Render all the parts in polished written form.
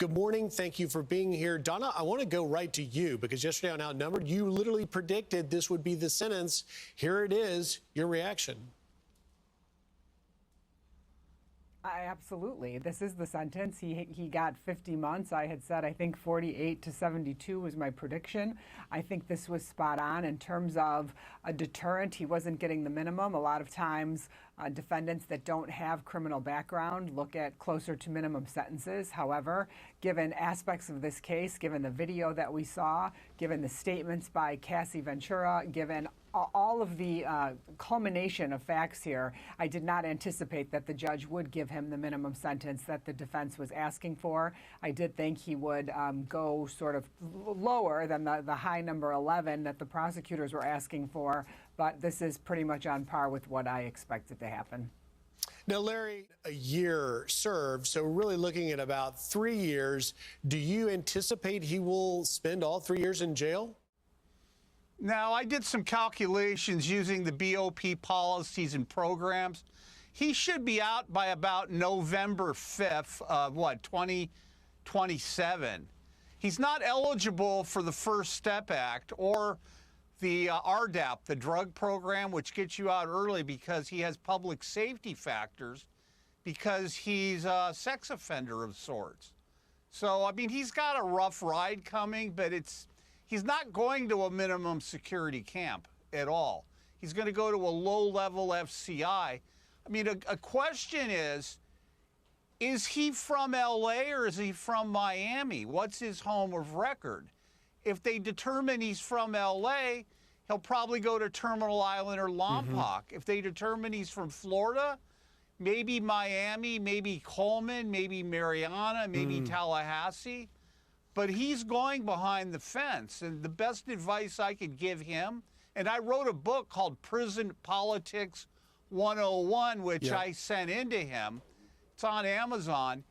Good morning. Thank you for being here. Donna, I want to go right to you because yesterday on Outnumbered, you literally predicted this would be the sentence. Here it is. Your reaction. Absolutely. This is the sentence. He got 50 months. I had said, I think 48 to 72 was my prediction. I think this was spot on in terms of a deterrent. He wasn't getting the minimum. A lot of times, defendants that don't have criminal background look at closer to minimum sentences. However, given aspects of this case, given the video that we saw, given the statements by Cassie Ventura, given all of the culmination of facts here, I did not anticipate that the judge would give him the minimum sentence that the defense was asking for. I did think he would go sort of lower than the high number 11 that the prosecutors were asking for, but this is pretty much on par with what I expected to happen. Now, Larry, a year served, so really looking at about 3 years. Do you anticipate he will spend all 3 years in jail? Now, I did some calculations using the BOP policies and programs. He should be out by about November 5th of, 2027. He's not eligible for the First Step Act or the RDAP, the drug program, which gets you out early because he has public safety factors, because he's a sex offender of sorts. So, I mean, he's got a rough ride coming, but he's not going to a minimum security camp at all. He's going to go to a low-level FCI. I mean, a question is he from L.A. or is he from Miami? What's his home of record? If they determine he's from L.A., he'll probably go to Terminal Island or Lompoc. If they determine he's from Florida, maybe Miami, maybe Coleman, maybe Mariana, maybe Tallahassee. But he's going behind the fence, and the best advice I could give him, and I wrote a book called Prison Politics 101, which I sent into him. It's on Amazon,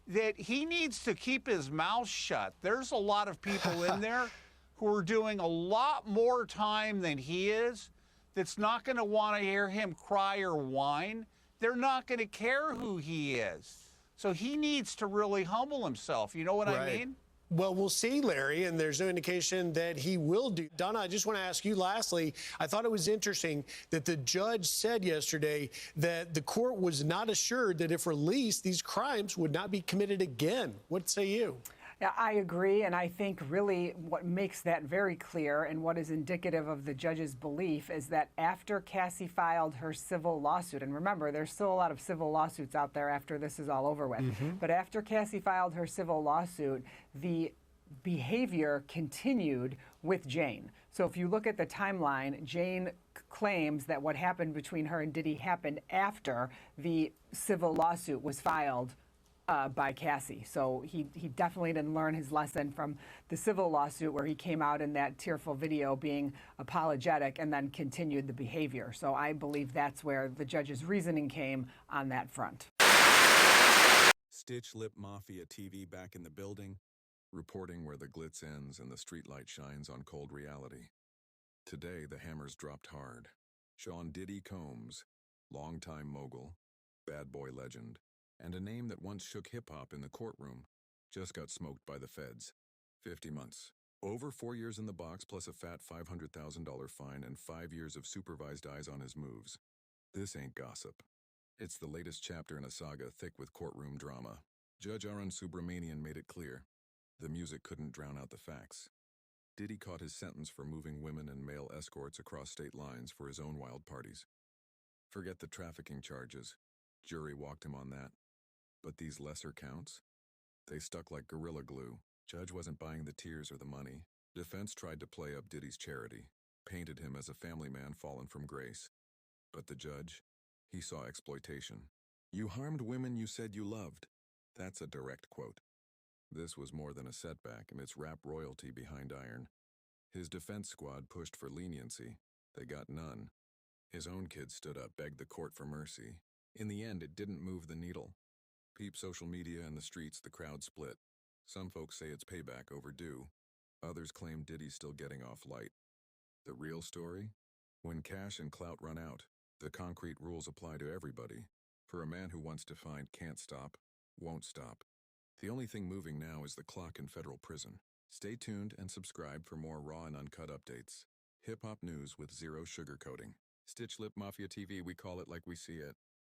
that he needs to keep his mouth shut. There's a lot of people in there who are doing a lot more time than he is that's not going to want to hear him cry or whine. They're not going to care who he is. So he needs to really humble himself. You know what I mean? Well, we'll see, Larry, and there's no indication that he will do. Donna, I just want to ask you lastly, I thought it was interesting that the judge said yesterday that the court was not assured that if released, these crimes would not be committed again. What say you? Yeah, I agree, and I think really what makes that very clear and what is indicative of the judge's belief is that after Cassie filed her civil lawsuit, and remember, there's still a lot of civil lawsuits out there after this is all over with, but after Cassie filed her civil lawsuit, the behavior continued with Jane. So if you look at the timeline, Jane claims that what happened between her and Diddy happened after the civil lawsuit was filed by Cassie. So he definitely didn't learn his lesson from the civil lawsuit where he came out in that tearful video being apologetic and then continued the behavior. So I believe that's where the judge's reasoning came on that front. Stitch Lipp Mafia TV back in the building, reporting where the glitz ends and the streetlight shines on cold reality. Today, the hammers dropped hard. Sean Diddy Combs, longtime mogul, bad boy legend, and a name that once shook hip-hop in the courtroom, just got smoked by the feds. 50 months. Over 4 years in the box plus a fat $500,000 fine and 5 years of supervised eyes on his moves. This ain't gossip. It's the latest chapter in a saga thick with courtroom drama. Judge Arun Subramanian made it clear. The music couldn't drown out the facts. Diddy caught his sentence for moving women and male escorts across state lines for his own wild parties. Forget the trafficking charges. Jury walked him on that. But these lesser counts? They stuck like gorilla glue. Judge wasn't buying the tears or the money. Defense tried to play up Diddy's charity, painted him as a family man fallen from grace. But the judge, he saw exploitation. You harmed women you said you loved. That's a direct quote. This was more than a setback, and it's rap royalty behind iron. His defense squad pushed for leniency. They got none. His own kids stood up, begged the court for mercy. In the end, it didn't move the needle. Peep social media and the streets, the crowd split. Some folks say it's payback overdue. Others claim Diddy's still getting off light. The real story? When cash and clout run out, the concrete rules apply to everybody. For a man who wants to find can't stop, won't stop. The only thing moving now is the clock in federal prison. Stay tuned and subscribe for more raw and uncut updates. Hip-hop news with zero sugarcoating. Lipp Mafia TV, we call it like we see it.